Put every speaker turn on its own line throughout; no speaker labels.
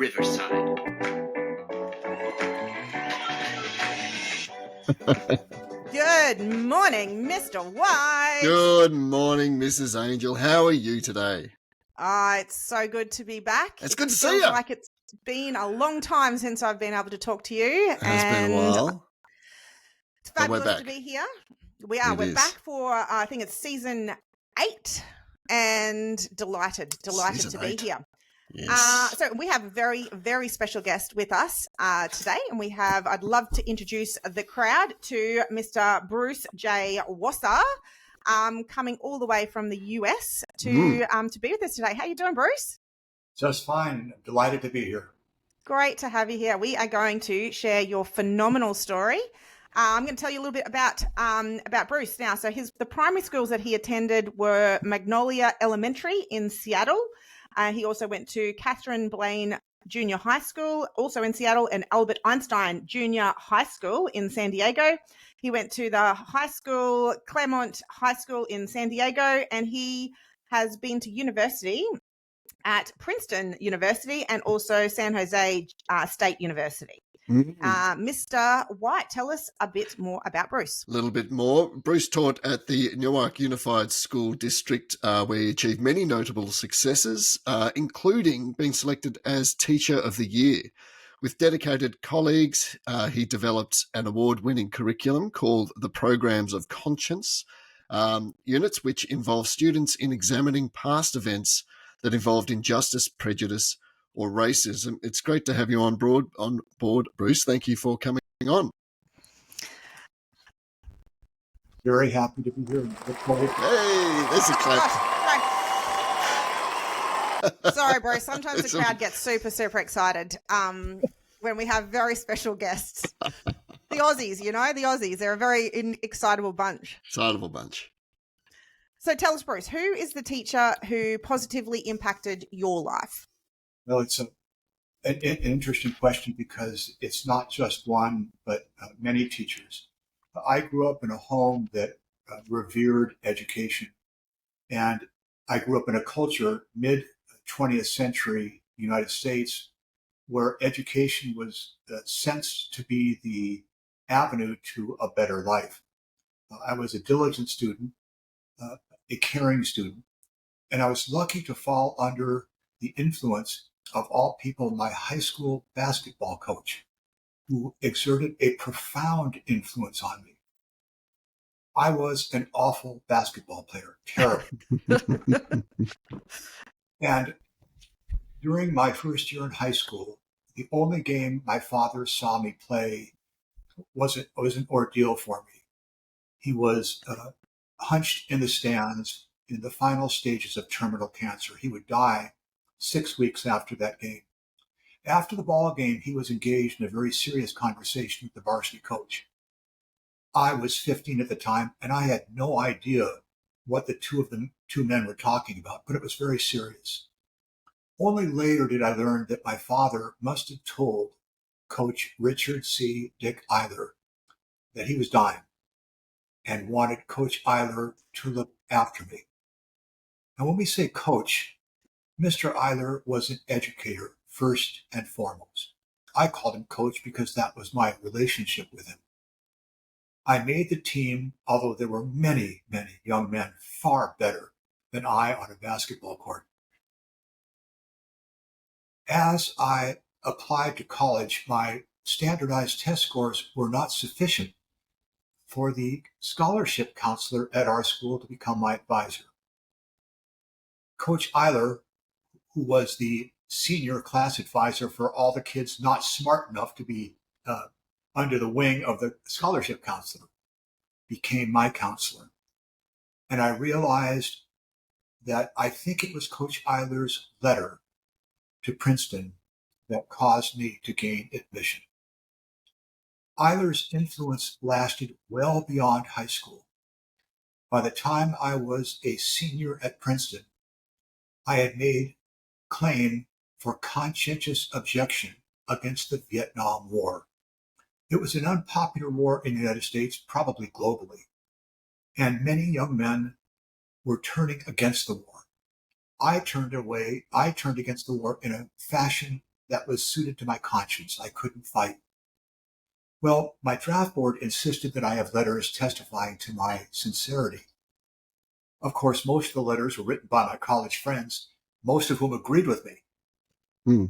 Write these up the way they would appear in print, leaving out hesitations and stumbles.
Riverside.
Good morning, Mr. White.
Good morning, Mrs. Angel. How are you today?
It's so good to be back.
It's good to see
feels
you.
like it's been a long time since I've been able to talk to you.
It has been a while.
It's
But we're
fabulous to
back.
be here. We are.
It
We're
is.
back for, I think it's season 8, and delighted
Season
to be
8.
here.
Yes.
So we have a very, very special guest with us today, and I'd love to introduce the crowd to Mr. Bruce J. Wasser, coming all the way from the US to be with us today. How you doing, Bruce?
Just fine. Delighted to be here.
Great to have you here. We are going to share your phenomenal story. I'm going to tell you a little bit about Bruce now. So the primary schools that he attended were Magnolia Elementary in Seattle. He also went to Catherine Blaine Junior High School, also in Seattle, and Albert Einstein Junior High School in San Diego. He went to the high school, Claremont High School in San Diego, and he has been to university at Princeton University and also San Jose State University. Mr. White, tell us a bit more about Bruce.
A little bit more. Bruce taught at the Newark Unified School District, where he achieved many notable successes, including being selected as Teacher of the Year. With dedicated colleagues, he developed an award-winning curriculum called the Programs of Conscience units, which involve students in examining past events that involved injustice, prejudice, or racism. It's great to have you on board, Bruce. Thank you for coming on.
Very happy to be here.
Hey, there's a clap.
Sorry, Bruce. Sometimes the crowd gets super, super excited when we have very special guests. The Aussies, they're a very excitable bunch.
Excitable bunch.
So tell us, Bruce, who is the teacher who positively impacted your life?
Well, it's an interesting question because it's not just one, but many teachers. I grew up in a home that revered education. And I grew up in a culture, mid-20th century United States, where education was sensed to be the avenue to a better life. I was a diligent student, a caring student, and I was lucky to fall under the influence of all people, my high school basketball coach, who exerted a profound influence on me. I was an awful basketball player, terrible. And during my first year in high school, the only game my father saw me play was an ordeal for me. He was hunched in the stands in the final stages of terminal cancer. He would die 6 weeks after that game. After the ball game, he was engaged in a very serious conversation with the varsity coach. I was 15 at the time, and I had no idea what the two men were talking about, but it was very serious. Only later did I learn that my father must have told Coach Richard C. Dick Eiler that he was dying and wanted Coach Eiler to look after me. And when we say coach, Mr. Eiler was an educator first and foremost. I called him coach because that was my relationship with him. I made the team, although there were many, many young men far better than I on a basketball court. As I applied to college, my standardized test scores were not sufficient for the scholarship counselor at our school to become my advisor. Coach Eiler, who was the senior class advisor for all the kids not smart enough to be under the wing of the scholarship counselor, became my counselor. And I realized that I think it was Coach Eiler's letter to Princeton that caused me to gain admission. Eiler's influence lasted well beyond high school. By the time I was a senior at Princeton, I had made claim for conscientious objection against the Vietnam War. It was an unpopular war in the United States, probably globally, and many young men were turning against the war. I turned against the war in a fashion that was suited to my conscience. I couldn't fight. Well, my draft board insisted that I have letters testifying to my sincerity. Of course, most of the letters were written by my college friends, most of whom agreed with me.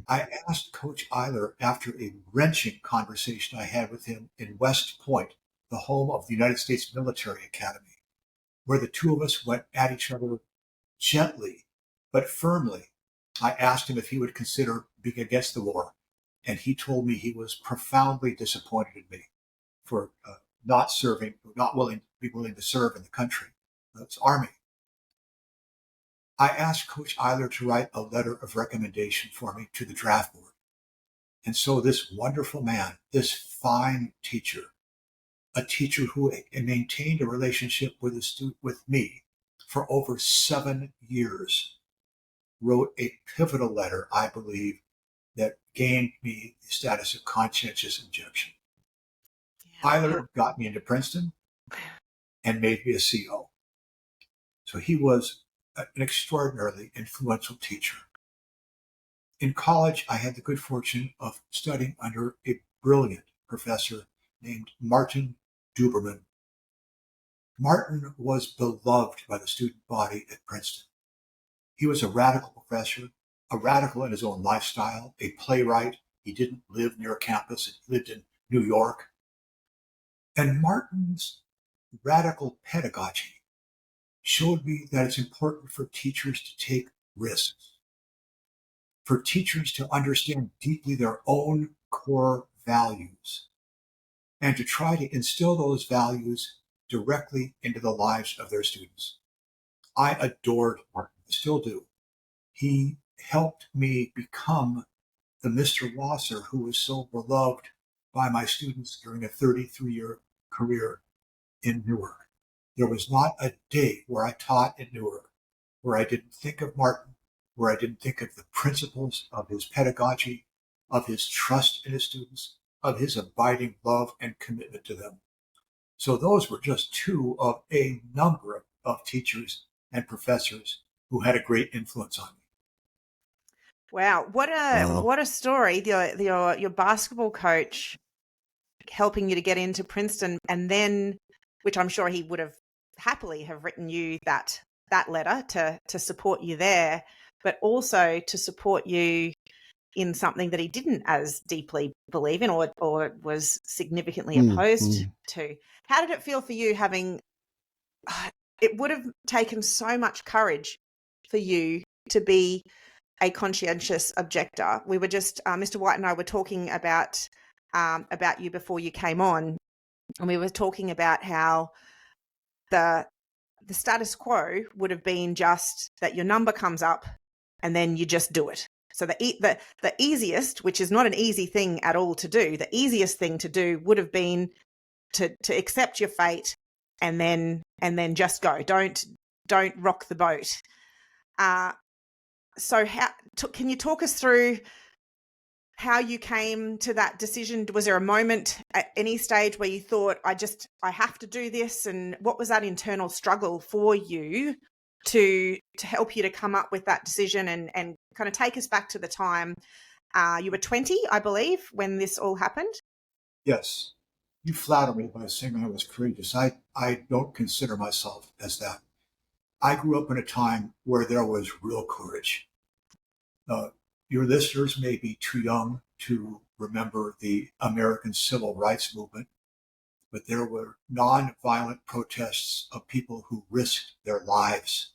I asked Coach Eiler after a wrenching conversation I had with him in West Point, the home of the United States Military Academy, where the two of us went at each other gently but firmly. I asked him if he would consider being against the war, and he told me he was profoundly disappointed in me for not be willing to serve in the country, its army. I asked Coach Eiler to write a letter of recommendation for me to the draft board. And so this wonderful man, this fine teacher, a teacher who maintained a relationship with me for over 7 years, wrote a pivotal letter, I believe, that gained me the status of conscientious objection. Eiler got me into Princeton and made me a CO. So he was an extraordinarily influential teacher. In college, I had the good fortune of studying under a brilliant professor named Martin Duberman. Martin was beloved by the student body at Princeton. He was a radical professor, a radical in his own lifestyle, a playwright. He didn't live near campus. He lived in New York. And Martin's radical pedagogy showed me that it's important for teachers to take risks, for teachers to understand deeply their own core values, and to try to instill those values directly into the lives of their students. I adored Martin, I still do. He helped me become the Mr. Wasser who was so beloved by my students during a 33-year career in Newark. There was not a day where I taught in Newark where I didn't think of Martin, where I didn't think of the principles of his pedagogy, of his trust in his students, of his abiding love and commitment to them. So those were just two of a number of teachers and professors who had a great influence on me.
Wow, what a story! Your basketball coach helping you to get into Princeton, and then, which I'm sure he would have happily have written you that letter to support you there, but also to support you in something that he didn't as deeply believe in or was significantly opposed to. How did it feel for you having, it would have taken so much courage for you to be a conscientious objector. We were just, Mr. White and I were talking about you before you came on, and we were talking about how the status quo would have been just that your number comes up and then you just do it. So the easiest, which is not an easy thing at all to do, the easiest thing to do would have been to accept your fate and then just go. Don't rock the boat. So can you talk us through how you came to that decision? Was there a moment at any stage where you thought, I have to do this? And what was that internal struggle for you to help you to come up with that decision and kind of take us back to the time you were 20, I believe, when this all happened?
Yes. You flatter me by saying I was courageous. I don't consider myself as that. I grew up in a time where there was real courage. Your listeners may be too young to remember the American Civil Rights Movement, but there were nonviolent protests of people who risked their lives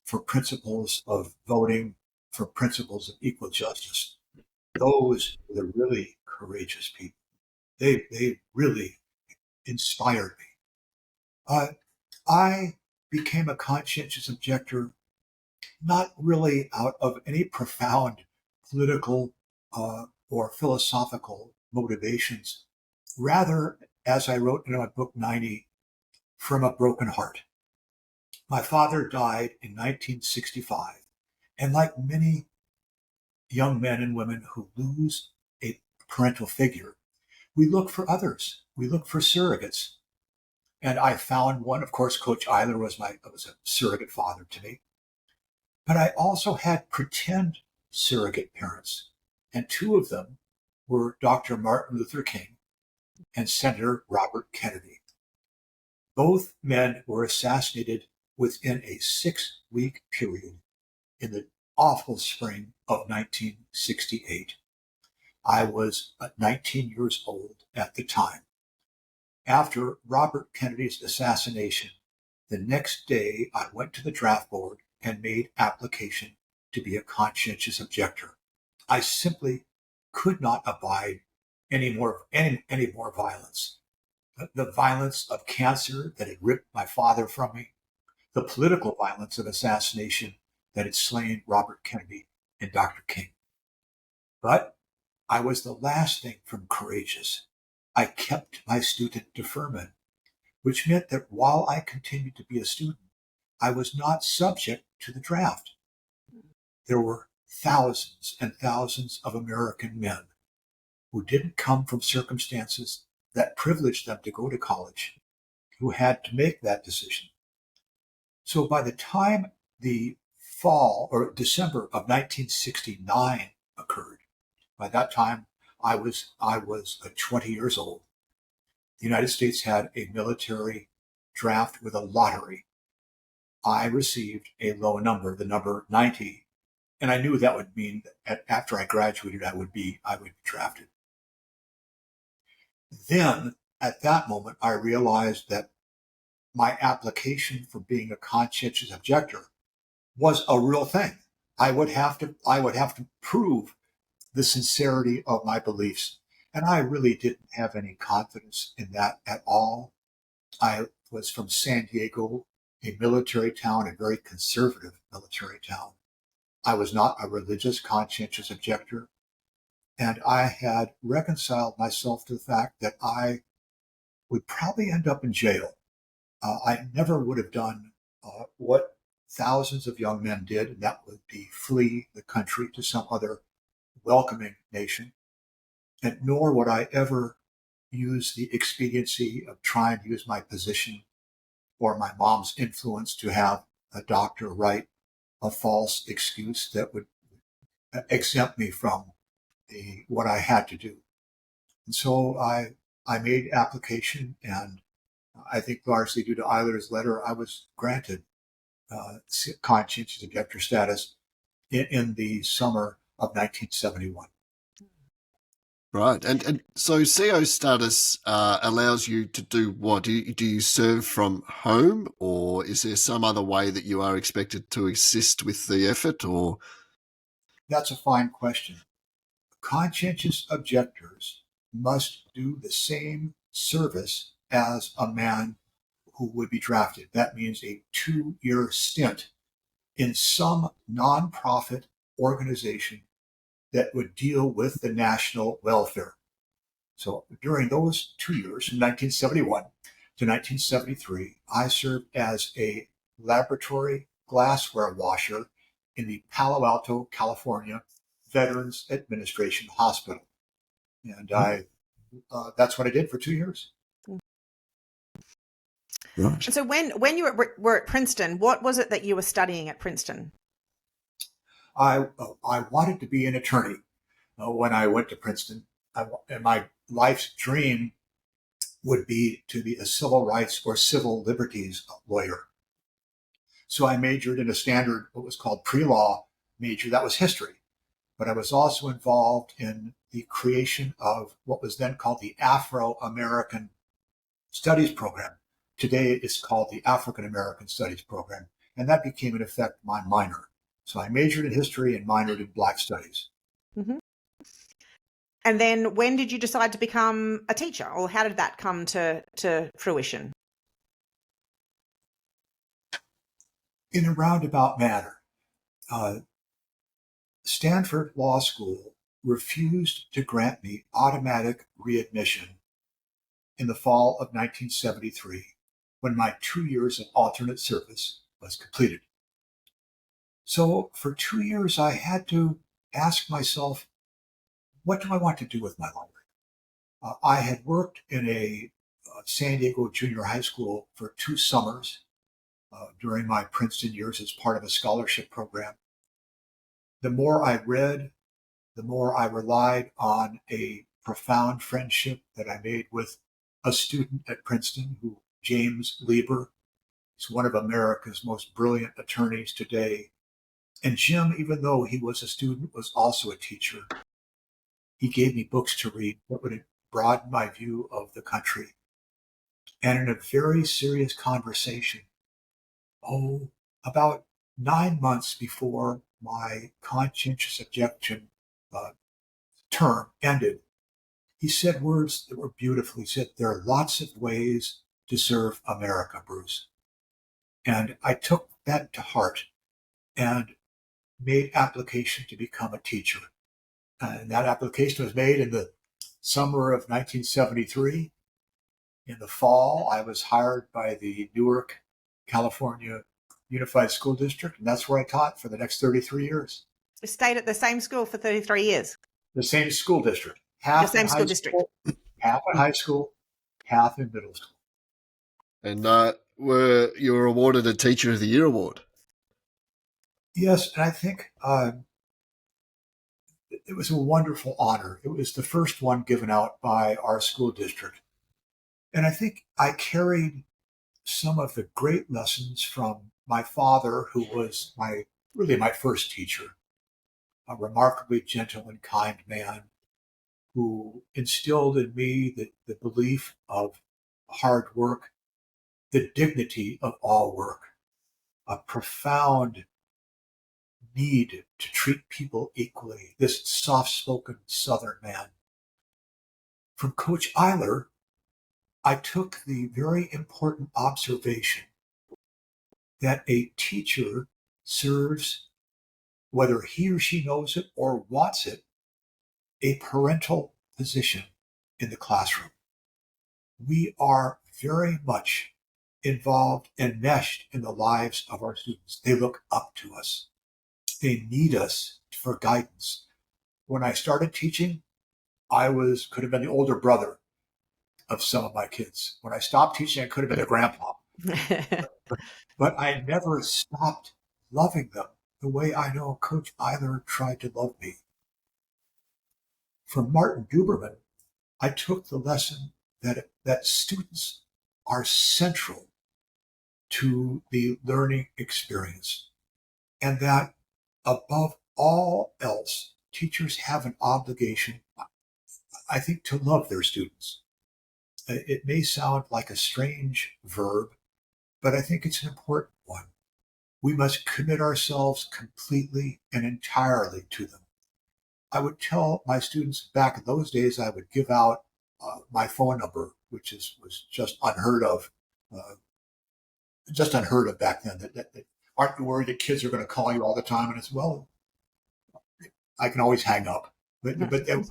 for principles of voting, for principles of equal justice. Those were the really courageous people. They really inspired me. I became a conscientious objector not really out of any profound political or philosophical motivations. Rather, as I wrote in my book 90, from a broken heart. My father died in 1965, and like many young men and women who lose a parental figure, we look for others. We look for surrogates. And I found one. Of course, Coach Eiler was a surrogate father to me. But I also had pretend surrogate parents. and two of them were Dr. Martin Luther King and Senator Robert Kennedy. Both men were assassinated within a 6-week period in the awful spring of 1968. I was 19 years old at the time. After Robert Kennedy's assassination, the next day I went to the draft board and made application to be a conscientious objector. I simply could not abide any more violence. The violence of cancer that had ripped my father from me, the political violence of assassination that had slain Robert Kennedy and Dr. King. But I was the last thing from courageous. I kept my student deferment, which meant that while I continued to be a student, I was not subject to the draft. There were thousands and thousands of American men who didn't come from circumstances that privileged them to go to college, who had to make that decision. So by the time the fall or December of 1969 occurred, by that time I was 20 years old. The United States had a military draft with a lottery. I received a low number, the number 90, and I knew that would mean that after I graduated, I would be drafted. Then, at that moment, I realized that my application for being a conscientious objector was a real thing. I would have to prove the sincerity of my beliefs, and I really didn't have any confidence in that at all. I was from San Diego, a military town, a very conservative military town. I was not a religious conscientious objector. And I had reconciled myself to the fact that I would probably end up in jail. I never would have done what thousands of young men did, and that would be flee the country to some other welcoming nation. And nor would I ever use the expediency of trying to use my position or my mom's influence to have a doctor write a false excuse that would exempt me from what I had to do. And so I made application, and I think largely due to Eiler's letter, I was granted conscientious objector status in the summer of 1971.
Right. And so CO status allows you to do what? Do you serve from home, or is there some other way that you are expected to assist with the effort? Or
That's a fine question. Conscientious objectors must do the same service as a man who would be drafted. That means a 2-year stint in some nonprofit organization that would deal with the national welfare. So during those 2 years, from 1971 to 1973, I served as a laboratory glassware washer in the Palo Alto, California Veterans Administration Hospital. And that's what I did for 2 years.
Right. So when you were at Princeton, what was it that you were studying at Princeton?
I wanted to be an attorney when I went to Princeton. And my life's dream would be to be a civil rights or civil liberties lawyer. So I majored in a standard, what was called pre-law major, that was history. But I was also involved in the creation of what was then called the Afro-American Studies Program. Today it's called the African American Studies Program. And that became, in effect, my minor. So I majored in history and minored in Black studies.
Mm-hmm. And then when did you decide to become a teacher, or how did that come to fruition?
In a roundabout manner. Stanford Law School refused to grant me automatic readmission in the fall of 1973 when my 2 years of alternate service was completed. So for 2 years, I had to ask myself, what do I want to do with my life? I had worked in a San Diego junior high school for 2 summers during my Princeton years as part of a scholarship program. The more I read, the more I relied on a profound friendship that I made with a student at Princeton, James Lieber. He's one of America's most brilliant attorneys today. And Jim, even though he was a student, was also a teacher. He gave me books to read that would broaden my view of the country. And in a very serious conversation, about 9 months before my conscientious objection term ended, he said words that were beautiful. He said, "There are lots of ways to serve America, Bruce." And I took that to heart and made application to become a teacher. And that application was made in the summer of 1973. In the fall, I was hired by the Newark, California Unified School District, and that's where I taught for the next 33 years.
You stayed at the same school for 33 years?
The same school district.
The same school district.
Half in high school, half in middle school.
And you were awarded a Teacher of the Year award.
Yes, and I think it was a wonderful honor. It was the first one given out by our school district. And I think I carried some of the great lessons from my father, who was my first teacher, a remarkably gentle and kind man who instilled in me the belief of hard work, the dignity of all work, a profound need to treat people equally, this soft-spoken Southern man. From Coach Eiler, I took the very important observation that a teacher serves, whether he or she knows it or wants it, a parental position in the classroom. We are very much involved and meshed in the lives of our students. They look up to us. They need us for guidance. When I started teaching, I could have been the older brother of some of my kids. When I stopped teaching, I could have been a grandpa. But I never stopped loving them the way I know Coach Eiler tried to love me. From Martin Duberman, I took the lesson that students are central to the learning experience, and that above all else, teachers have an obligation, I think, to love their students. It may sound like a strange verb, but I think it's an important one. We must commit ourselves completely and entirely to them. I would tell my students back in those days, I would give out my phone number, which was just unheard of. Just unheard of back then. That aren't you worried that kids are going to call you all the time? And it's, well, I can always hang up. But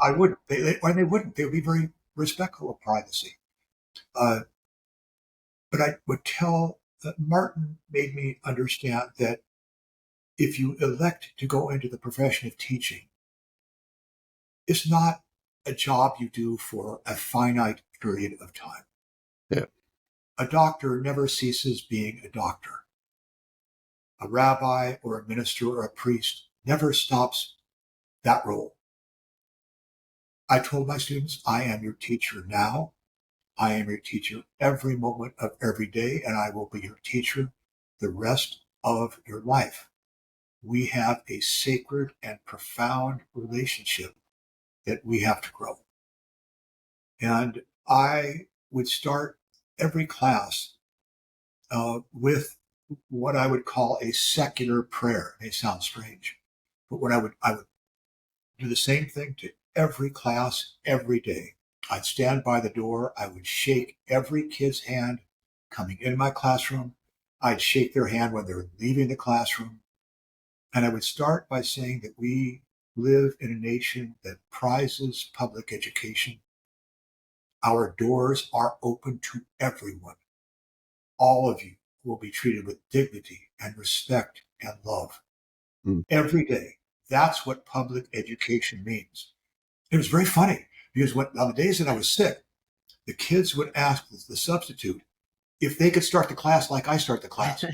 I wouldn't. They wouldn't. They would be very respectful of privacy. But I would tell Martin made me understand that if you elect to go into the profession of teaching, it's not a job you do for a finite period of time.
Yeah.
A doctor never ceases being a doctor. A rabbi or a minister or a priest never stops that role. I told my students, I am your teacher now. I am your teacher every moment of every day, and I will be your teacher the rest of your life. We have a sacred and profound relationship that we have to grow. And I would start every class with what I would call a secular prayer. It may sound strange, but I would do the same thing to every class every day. I'd stand by the door. I would shake every kid's hand coming in my classroom. I'd shake their hand when they're leaving the classroom. And I would start by saying that we live in a nation that prizes public education. Our doors are open to everyone. All of you will be treated with dignity and respect and love every day. That's what public education means. It was very funny because on the days that I was sick, the kids would ask the substitute if they could start the class like I start the class.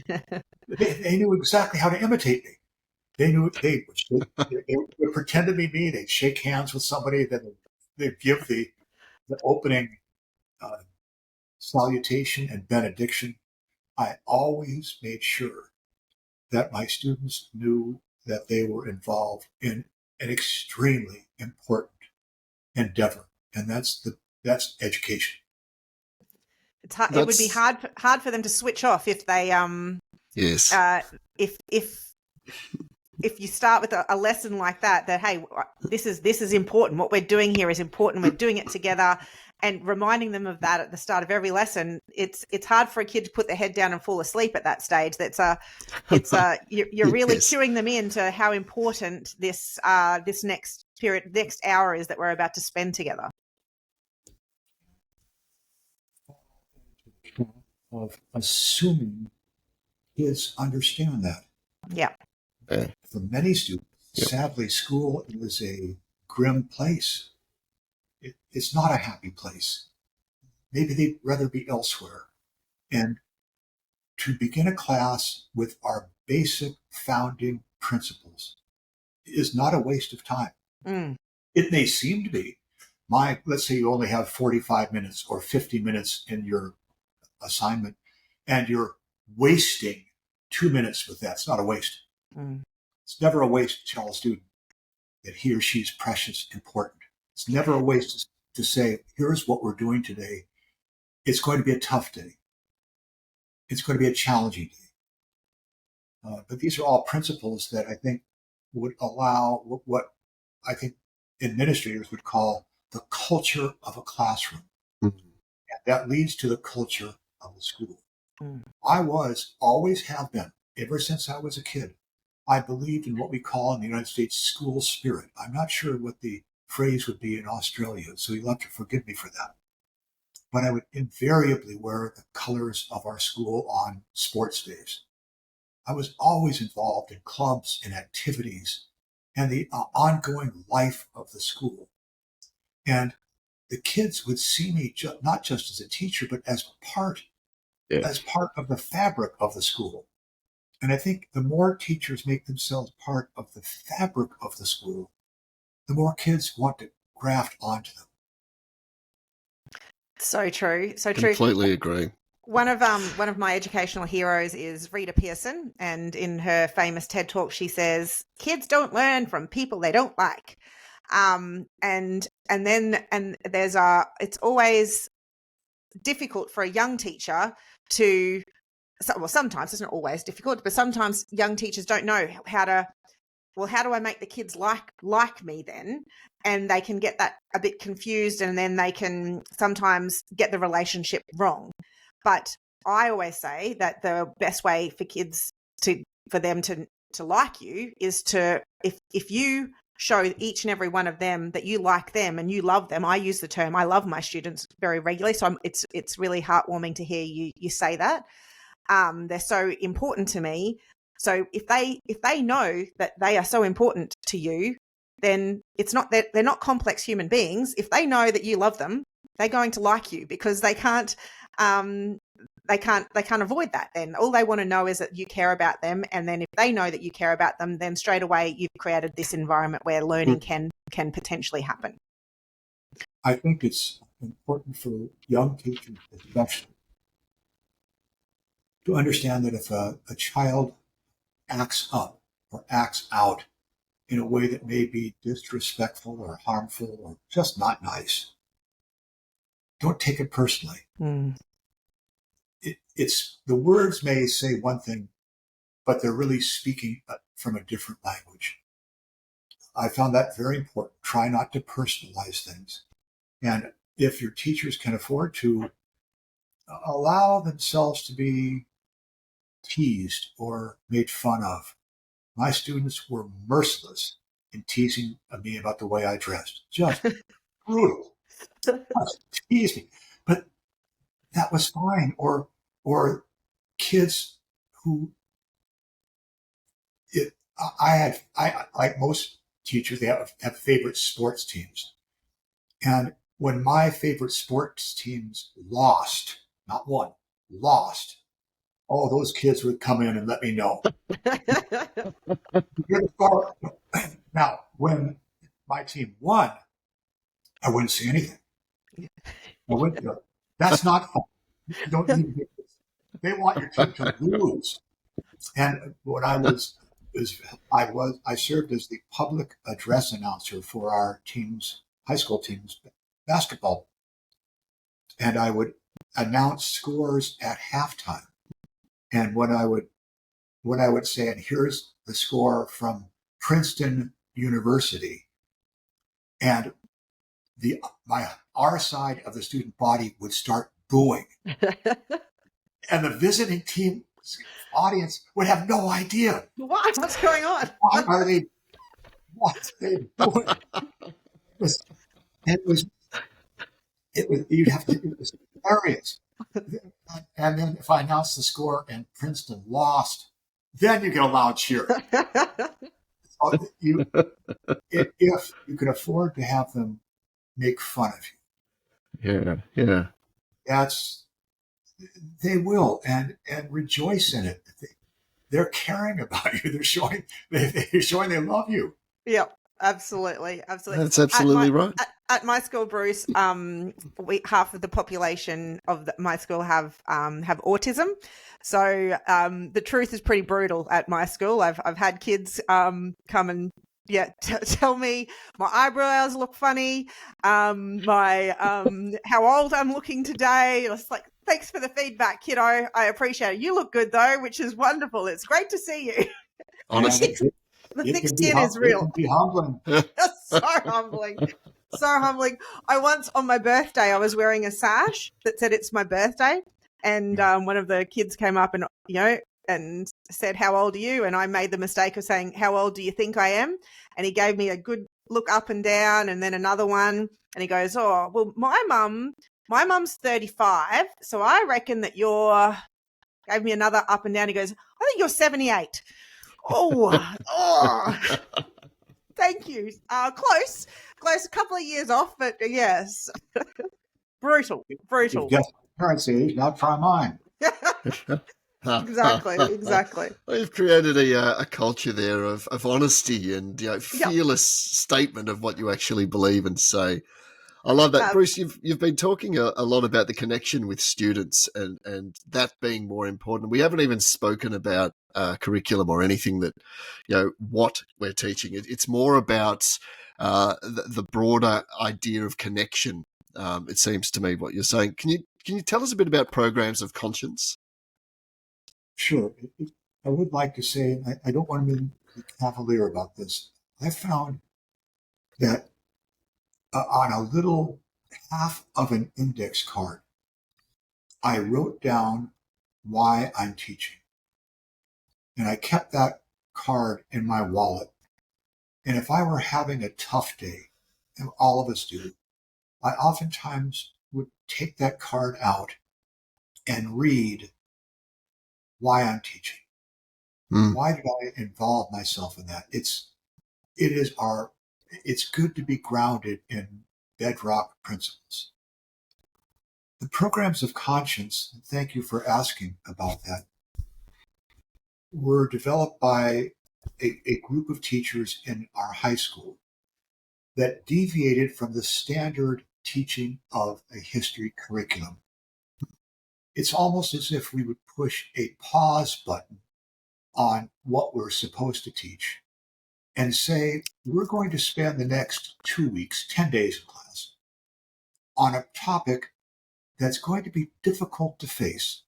They knew exactly how to imitate me. They knew they would pretend to be me. They'd shake hands with somebody, then they'd give the opening uh, salutation and benediction. I always made sure that my students knew that they were involved in an extremely important endeavor, and that's education.
It's hard, it would be hard for them to switch off if they
yes
if you start with a lesson like that hey, this is important, what we're doing here is important, we're doing it together, and reminding them of that at the start of every lesson. It's hard for a kid to put their head down and fall asleep at that stage. You're really cueing them into how important this next period, next hour is that we're about to spend together.
Of assuming kids understand that.
Yeah.
For many students, sadly, school is a grim place. It's not a happy place. Maybe they'd rather be elsewhere. And to begin a class with our basic founding principles is not a waste of time.
Mm.
It may seem to be. Let's say you only have 45 minutes or 50 minutes in your assignment, and you're wasting 2 minutes with that. It's not a waste.
Mm.
It's never a waste to tell a student that he or she is precious, important. It's never a waste to say, here's what we're doing today. It's going to be a tough day. It's going to be a challenging day. But these are all principles that I think would allow what I think administrators would call the culture of a classroom. Mm-hmm. And that leads to the culture of the school. Mm. I always have been, ever since I was a kid, I believed in what we call in the United States school spirit. I'm not sure what the phrase would be in Australia, so you'll have to forgive me for that. But I would invariably wear the colors of our school on sports days. I was always involved in clubs and activities and the ongoing life of the school. And the kids would see me not just as a teacher, but as part of the fabric of the school. And I think the more teachers make themselves part of the fabric of the school, the more kids want to graft onto them.
So true. So true.
Completely agree.
One of my educational heroes is Rita Pearson, and in her famous TED Talk, she says, "Kids don't learn from people they don't like." It's always difficult for a young teacher to. Well, sometimes it's not always difficult, but sometimes young teachers don't know how do I make the kids like me then? And they can get that a bit confused, and then they can sometimes get the relationship wrong. But I always say that the best way for kids for them to like you is to, if you show each and every one of them that you like them and you love them. I use the term, I love my students very regularly. So it's really heartwarming to hear you say that. They're so important to me. So if they know that they are so important to you, then it's not that they're not complex human beings. If they know that you love them, they're going to like you, because they can't avoid that. Then all they want to know is that you care about them. And then if they know that you care about them, then straight away you've created this environment where learning can potentially happen.
I think it's important for young teachers especially to understand that if a child acts up or acts out in a way that may be disrespectful or harmful or just not nice, don't take it personally. Mm. It's the words may say one thing, but they're really speaking from a different language. I found that very important. Try not to personalize things. And if your teachers can afford to, allow themselves to be teased or made fun of. My students were merciless in teasing me about the way I dressed. Just brutal. Just teased me. But that was fine. Or kids who I like most teachers, they have favorite sports teams. And when my favorite sports teams lost, not won, lost, oh, those kids would come in and let me know. You're the star. Now, when my team won, I wouldn't say anything. That's not fun. You don't need to make this. They want your team to lose. And when I served as the public address announcer for our team's high school team's basketball, and I would announce scores at halftime. And when I would say, and here's the score from Princeton University, and our side of the student body would start booing, and the visiting team audience would have no idea
what's going on.
Why are they booing? It was hilarious. And then if I announced the score and Princeton lost, then you get a loud cheer. So if you can afford to have them make fun of you, they will, and rejoice in it. They're caring about you. They're showing they love you.
Yeah, absolutely.
That's absolutely right.
At my school, Bruce, half of the population of my school have autism. So the truth is pretty brutal at my school. I've had kids come and tell me my eyebrows look funny, my how old I'm looking today. It's like, thanks for the feedback, kiddo. I appreciate it. You look good though, which is wonderful. It's great to see you.
Honestly,
the thick skin is real.
It can be humbling.
So humbling. So humbling. Once on my birthday, I was wearing a sash that said it's my birthday, and one of the kids came up and and said, "How old are you?" And I made the mistake of saying, "How old do you think I am?" And he gave me a good look up and down, and then another one, and he goes, "Oh, well, my mum's 35, so I reckon that you're." Gave me another up and down. He goes, "I think you're 78." Oh. Thank you. Close. A couple of years off, but yes. Brutal.
Just parents' age, not try mine.
Exactly.
We've created a culture there of honesty and fearless statement of what you actually believe and say. I love that. Bruce, you've been talking a lot about the connection with students and that being more important. We haven't even spoken about curriculum or anything that, what we're teaching. It's more about the broader idea of connection. It seems to me what you're saying. Can you tell us a bit about programs of conscience?
Sure. I would like to say, I don't want to be cavalier about this. I found that on a little half of an index card, I wrote down why I'm teaching. And I kept that card in my wallet. And if I were having a tough day, and all of us do, I oftentimes would take that card out and read why I'm teaching. Why did I involve myself in that? It's good to be grounded in bedrock principles. The programs of conscience, thank you for asking about that, were developed by a group of teachers in our high school that deviated from the standard teaching of a history curriculum. It's almost as if we would push a pause button on what we're supposed to teach and say, we're going to spend the next 2 weeks, 10 days in class, on a topic that's going to be difficult to face.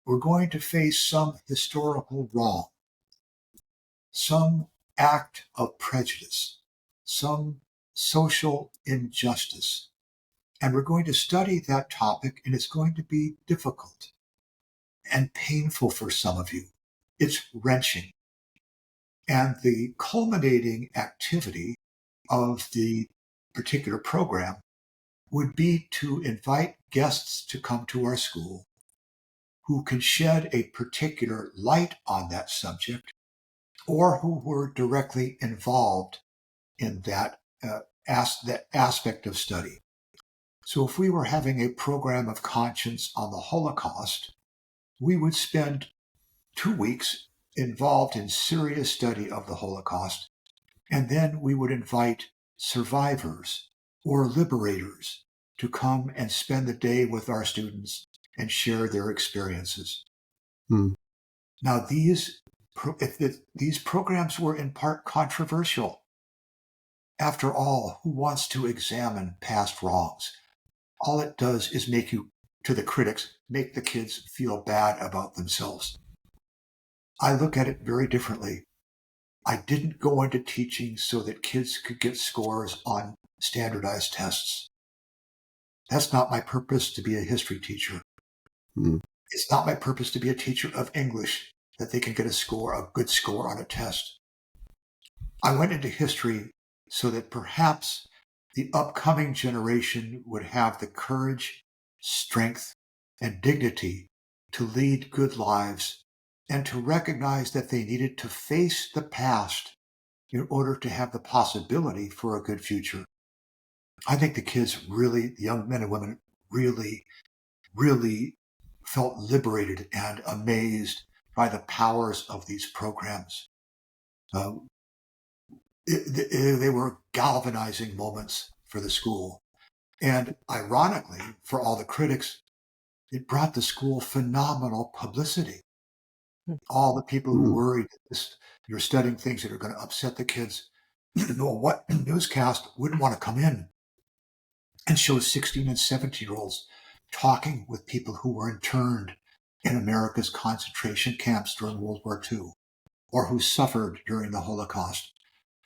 We're going to face some historical wrong, some act of prejudice, some social injustice. And we're going to study that topic, and it's going to be difficult and painful for some of you. It's wrenching. And the culminating activity of the particular program would be to invite guests to come to our school who can shed a particular light on that subject or who were directly involved in that aspect of study. So if we were having a program of conscience on the Holocaust, we would spend 2 weeks involved in serious study of the Holocaust, and then we would invite survivors or liberators to come and spend the day with our students and share their experiences.
Hmm.
Now, these programs were in part controversial. After all, who wants to examine past wrongs? All it does is make you, to the critics, make the kids feel bad about themselves. I look at it very differently. I didn't go into teaching so that kids could get scores on standardized tests. That's not my purpose to be a history teacher.
Hmm.
It's not my purpose to be a teacher of English, that they can get a good score on a test. I went into history so that perhaps the upcoming generation would have the courage, strength, and dignity to lead good lives and to recognize that they needed to face the past in order to have the possibility for a good future. I think the kids really, the young men and women really, really felt liberated and amazed by the powers of these programs. They were galvanizing moments for the school. And ironically, for all the critics, it brought the school phenomenal publicity. All the people who worried that you're studying things that are going to upset the kids, what newscast wouldn't want to come in and show 16 and 17-year-olds talking with people who were interned in America's concentration camps during World War II, or who suffered during the Holocaust,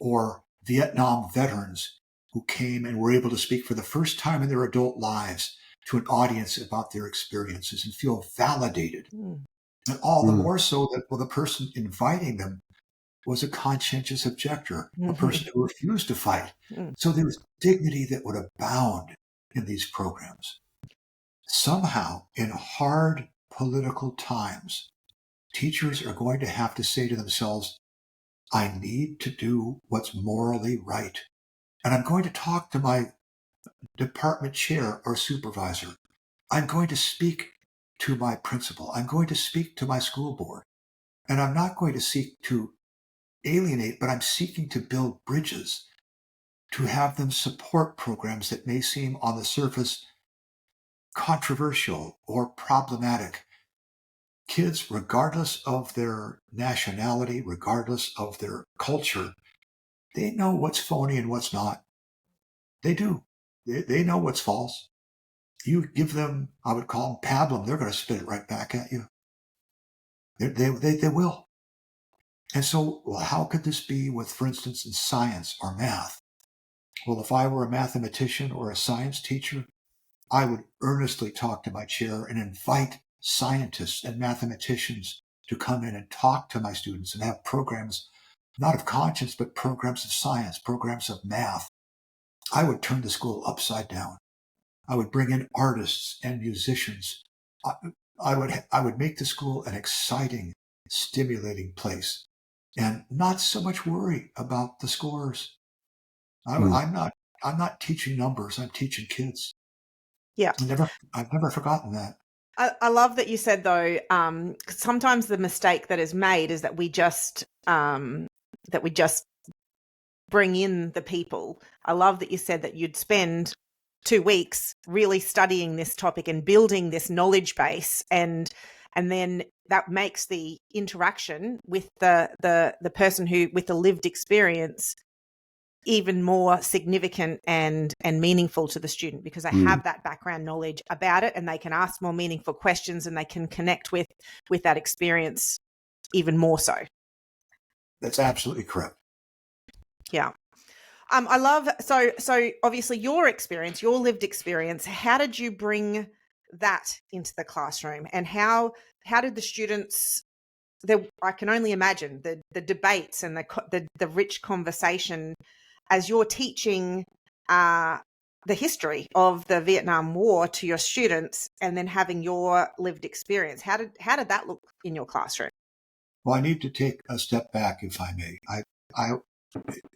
or Vietnam veterans who came and were able to speak for the first time in their adult lives to an audience about their experiences and feel validated. And all the more so that the person inviting them was a conscientious objector, a person who refused to fight. So there was dignity that would abound in these programs. Somehow, in hard political times, teachers are going to have to say to themselves, I need to do what's morally right. And I'm going to talk to my department chair or supervisor. I'm going to speak to my principal. I'm going to speak to my school board. And I'm not going to seek to alienate, but I'm seeking to build bridges, to have them support programs that may seem on the surface controversial or problematic. Kids, regardless of their nationality, regardless of their culture, they know what's phony and what's not. They do. They know what's false. You give them, I would call them pablum, they're going to spit it right back at you. They will. And so, well, how could this be with, for instance, in science or math? Well, if I were a mathematician or a science teacher, I would earnestly talk to my chair and invite scientists and mathematicians to come in and talk to my students and have programs, not of conscience, but programs of science, programs of math. I would turn the school upside down. I would bring in artists and musicians. I would make the school an exciting, stimulating place, and not so much worry about the scores. I'm not teaching numbers. I'm teaching kids.
Yeah.
I've never forgotten that.
I love that you said, though, sometimes the mistake that is made is that we just bring in the people. I love that you said that you'd spend 2 weeks really studying this topic and building this knowledge base, and then that makes the interaction with the person who with the lived experience even more significant and meaningful to the student, because they have that background knowledge about it and they can ask more meaningful questions and they can connect with that experience even more so.
That's absolutely correct.
Yeah. I love, so obviously your experience, your lived experience, how did you bring that into the classroom, and how did the students, I can only imagine the debates and the rich conversation as you're teaching the history of the Vietnam War to your students, and then having your lived experience. How did that look in your classroom?
Well, I need to take a step back, if I may.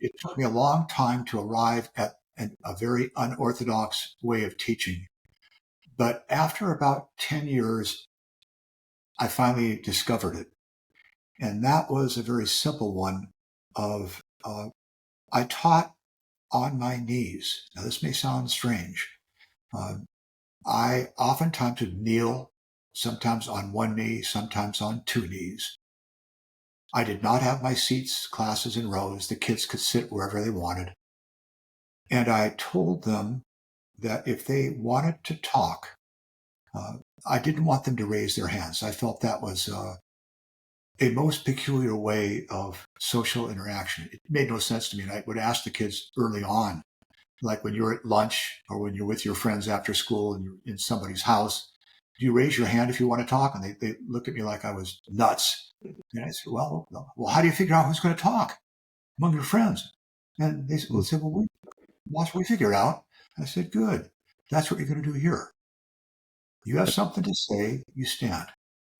It took me a long time to arrive at a very unorthodox way of teaching. But after about 10 years, I finally discovered it. And that was a very simple one of I taught on my knees. Now, this may sound strange. I oftentimes would kneel, sometimes on one knee, sometimes on two knees. I did not have my seats, classes in rows. The kids could sit wherever they wanted. And I told them that if they wanted to talk, I didn't want them to raise their hands. I felt that was a most peculiar way of social interaction. It made no sense to me. And I would ask the kids early on, like when you're at lunch or when you're with your friends after school and you're in somebody's house, do you raise your hand if you want to talk? And they look at me like I was nuts. And I said, well, how do you figure out who's going to talk among your friends? And they said, well, once we figure it out. I said, good. That's what you're going to do here. You have something to say, you stand.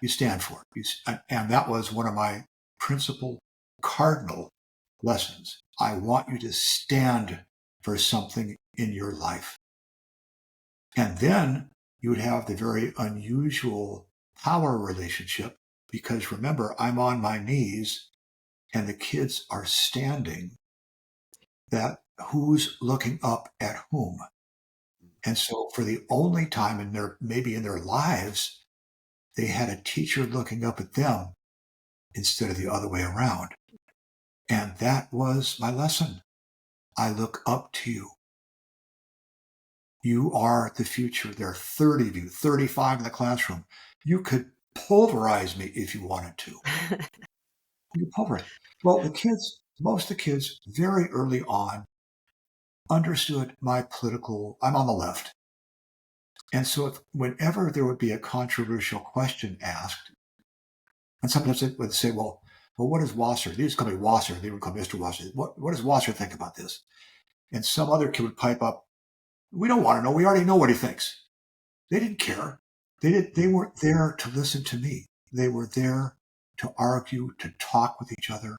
You stand for it. And that was one of my principal cardinal lessons. I want you to stand for something in your life. And then you would have the very unusual power relationship, because remember, I'm on my knees and the kids are standing, that who's looking up at whom. And so for the only time in their lives, they had a teacher looking up at them instead of the other way around. And that was my lesson. I look up to you. You are the future. There are 30 of you, 35 in the classroom. You could pulverize me if you wanted to. You pulverize. Well, most of the kids very early on understood my political, I'm on the left. And so whenever there would be a controversial question asked, and sometimes they would say, well, what does Wasser? They used to call me Wasser. They would call me Mr. Wasser. What does Wasser think about this? And some other kid would pipe up, we don't want to know. We already know what he thinks. They didn't care. They weren't there to listen to me. They were there to argue, to talk with each other,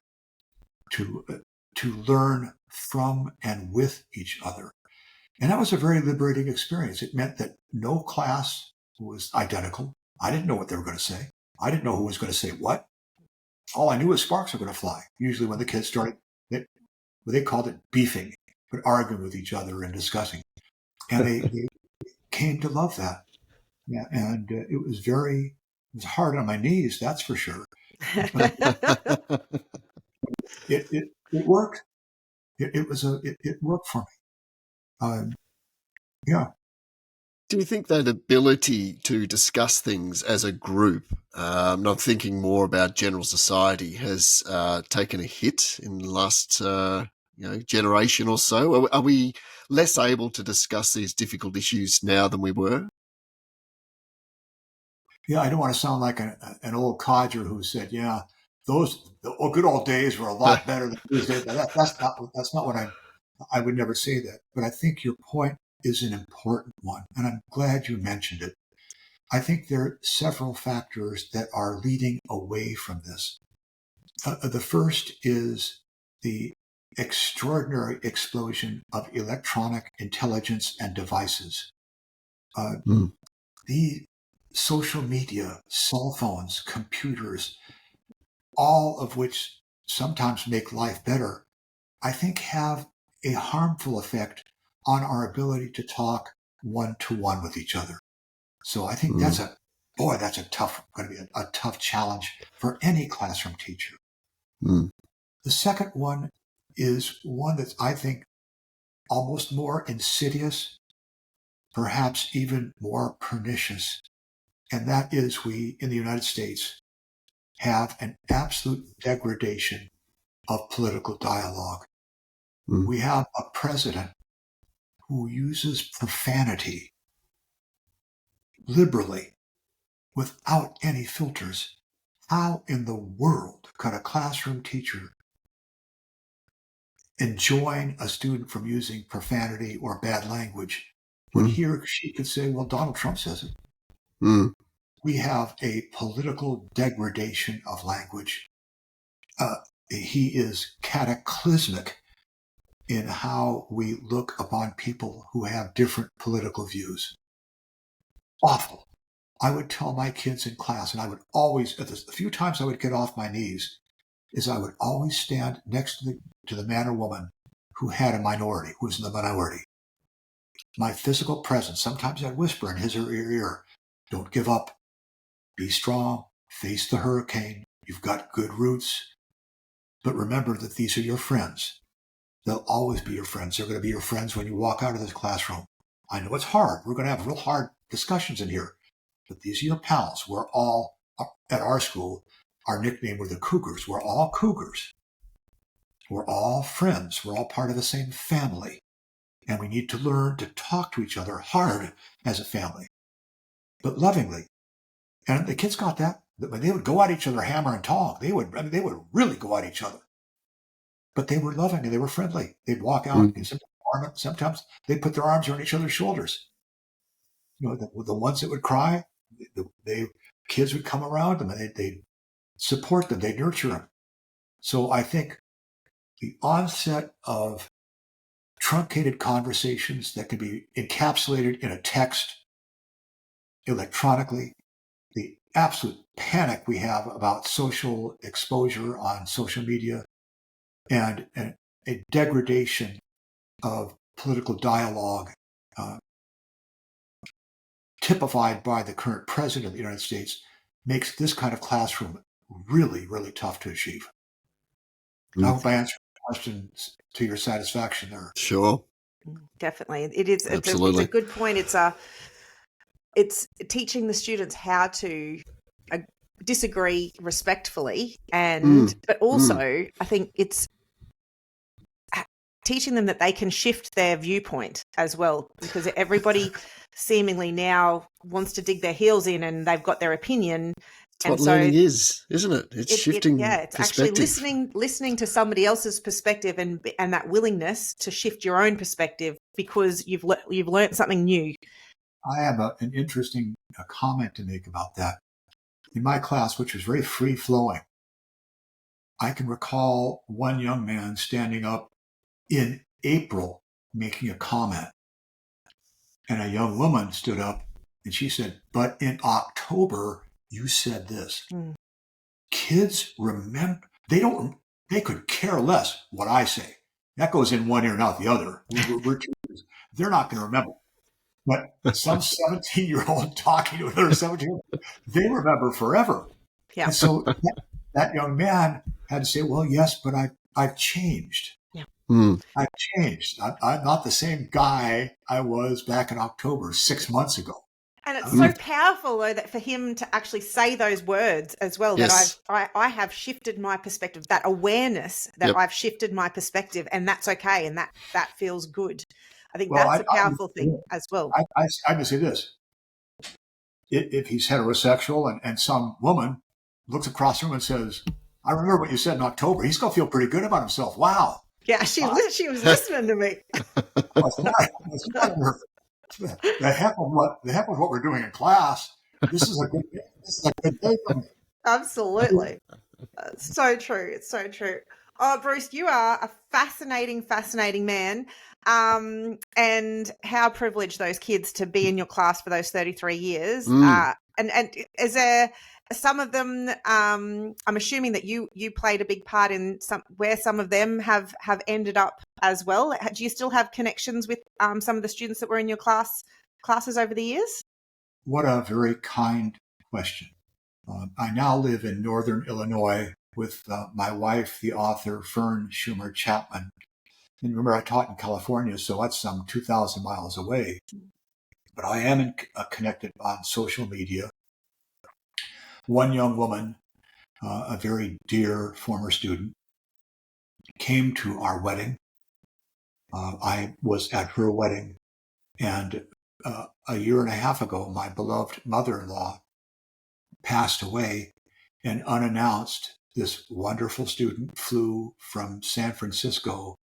to learn from and with each other. And that was a very liberating experience. It meant that no class was identical. I didn't know what they were going to say. I didn't know who was going to say what. All I knew was sparks were going to fly. Usually when the kids started, they called it beefing, but arguing with each other and discussing. And they came to love that. Yeah, and it was hard on my knees, that's for sure. But it worked. It worked for me. Yeah.
Do you think that ability to discuss things as a group, not thinking more about general society, has taken a hit in the last generation or so? Are we less able to discuss these difficult issues now than we were?
Yeah, I don't want to sound like an old codger who said, "Yeah, the good old days were a lot better than these days." That's not what I would never say that. But I think your point is an important one, and I'm glad you mentioned it. I think there are several factors that are leading away from this. The first is the extraordinary explosion of electronic intelligence and devices. The social media, cell phones, computers, all of which sometimes make life better, I think have a harmful effect on our ability to talk one-to-one with each other. So I think that's going to be a tough challenge for any classroom teacher. The second one is one that's, I think, almost more insidious, perhaps even more pernicious. And that is, we in the United States have an absolute degradation of political dialogue. We have a president who uses profanity liberally without any filters. How in the world could a classroom teacher enjoin a student from using profanity or bad language when he or she could say, well, Donald Trump says it? We have a political degradation of language. He is cataclysmic in how we look upon people who have different political views. Awful. I would tell my kids in class, and I would always, a few times I would get off my knees, is I would always stand next to the man or woman who had a minority, who was in the minority. My physical presence, sometimes I'd whisper in his or her ear, don't give up, be strong, face the hurricane, you've got good roots. But remember that these are your friends. They'll always be your friends. They're going to be your friends when you walk out of this classroom. I know it's hard. We're going to have real hard discussions in here. But these are your pals. We're all, at our school, our nickname were the Cougars. We're all Cougars. We're all friends. We're all part of the same family. And we need to learn to talk to each other hard as a family, but lovingly. And the kids got that. When they would go at each other hammer and tong, they would really go at each other. But they were loving and they were friendly. They'd walk out and sometimes they'd put their arms around each other's shoulders. You know, the ones that would cry, kids would come around them and they'd support them, they'd nurture them. So I think the onset of truncated conversations that can be encapsulated in a text electronically, the absolute panic we have about social exposure on social media, and a degradation of political dialogue typified by the current president of the United States makes this kind of classroom really, really tough to achieve. I hope I answered the questions to your satisfaction there.
Sure.
Definitely. It is.
Absolutely.
It's a good point. It's teaching the students how to disagree respectfully, but also I think it's teaching them that they can shift their viewpoint as well, because everybody seemingly now wants to dig their heels in and they've got their opinion.
That's what learning is, isn't it? It's shifting
it's
perspective.
actually listening to somebody else's perspective and that willingness to shift your own perspective because you've learned something new.
I have an interesting comment to make about that. In my class, which was very free-flowing, I can recall one young man standing up in April making a comment. And a young woman stood up and she said, but in October, you said this. Kids remember, they could care less what I say. That goes in one ear and out the other. We're teachers. They're not going to remember. But some 17-year-old talking to another 17-year-old, they remember forever. Yeah. And so that young man had to say, well, yes, but I've changed. Yeah. I've changed. I'm not the same guy I was back in October 6 months ago.
And it's so powerful, though, that for him to actually say those words as well, yes, that I have shifted my perspective, that awareness that I've shifted my perspective, and that's okay, and that feels good. I think that's a powerful thing as well.
I can say this. If he's heterosexual and some woman looks across the room and says, I remember what you said in October, he's going to feel pretty good about himself. Wow.
Yeah, she was listening to me.
The heck with what we're doing in class. This is a good day for me.
Absolutely. So true. It's so true. Oh, Bruce, you are a fascinating man. And how privileged those kids to be in your class for those 33 years. And is there some of them, I'm assuming that you played a big part in some of them have ended up as well. Do you still have connections with some of the students that were in your classes over the years?
What a very kind question. I now live in Northern Illinois with my wife, the author, Fern Schumer Chapman. And remember, I taught in California, so that's some 2,000 miles away. But I am connected on social media. One young woman, a very dear former student, came to our wedding. I was at her wedding. And a year and a half ago, my beloved mother-in-law passed away. And unannounced, this wonderful student flew from San Francisco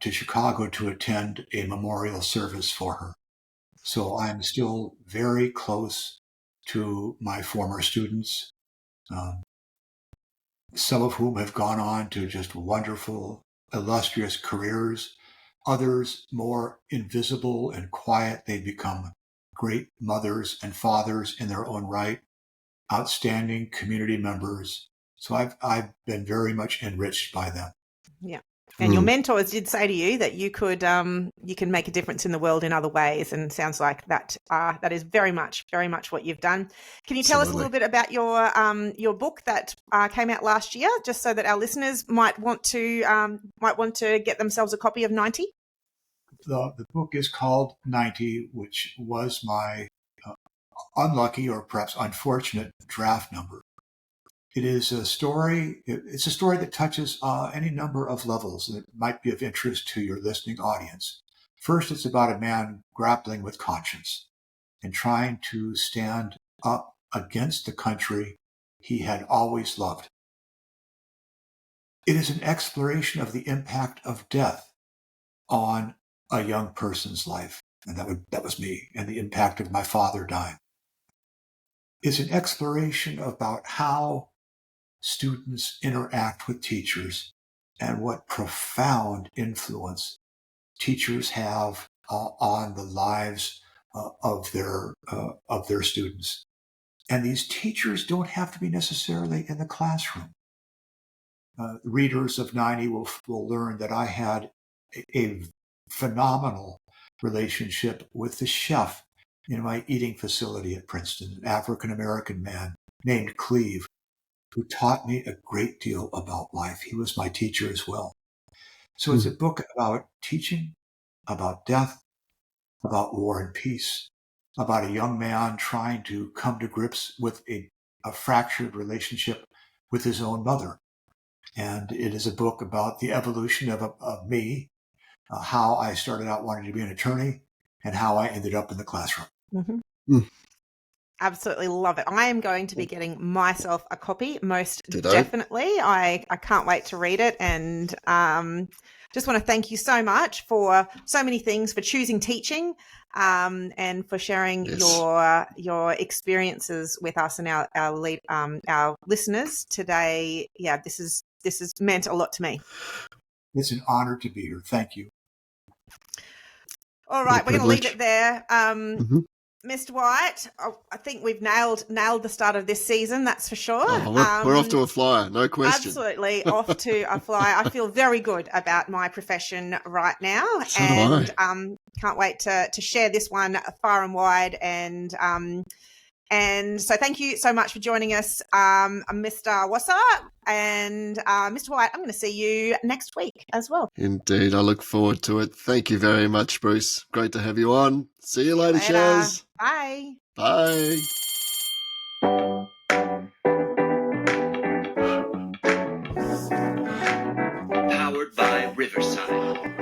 to Chicago to attend a memorial service for her. So I'm still very close to my former students, some of whom have gone on to just wonderful, illustrious careers. Others more invisible and quiet. They become great mothers and fathers in their own right, outstanding community members. So I've been very much enriched by them.
Yeah. And your mentors did say to you that you can make a difference in the world in other ways, and sounds like that is very much what you've done. Can you tell us a little bit about your book that came out last year, just so that our listeners might want to get themselves a copy of 90?
The book is called 90, which was my unlucky or perhaps unfortunate draft number. It is a story. It's a story that touches any number of levels that might be of interest to your listening audience. First, it's about a man grappling with conscience and trying to stand up against the country he had always loved. It is an exploration of the impact of death on a young person's life, and that was me, and the impact of my father dying. It's an exploration about how students interact with teachers and what profound influence teachers have on the lives of their students. And these teachers don't have to be necessarily in the classroom. Readers of 90 will learn that I had a phenomenal relationship with the chef in my eating facility at Princeton, an African-American man named Cleve, who taught me a great deal about life. He was my teacher as well. So it's a book about teaching, about death, about war and peace, about a young man trying to come to grips with a fractured relationship with his own mother. And it is a book about the evolution of me, how I started out wanting to be an attorney, and how I ended up in the classroom.
Mm-hmm. Absolutely love it. I am going to be getting myself a copy, most definitely. I can't wait to read it, and just want to thank you so much for so many things, for choosing teaching, and for sharing your experiences with us and our listeners today. Yeah, this has meant a lot to me.
It's an honor to be here. Thank you.
All right, we're going to leave it there. Mr. White, I think we've nailed the start of this season, that's for sure.
We're off to a flyer, no question.
Absolutely, off to a flyer. I feel very good about my profession right now,
so
and can't wait to share this one far and wide. And so thank you so much for joining us, Mr. Wasser, and Mr. White. I'm going to see you next week as well.
Indeed, I look forward to it. Thank you very much, Bruce. Great to have you on. See you later, Shaz.
Bye.
Bye.
Powered by Riverside.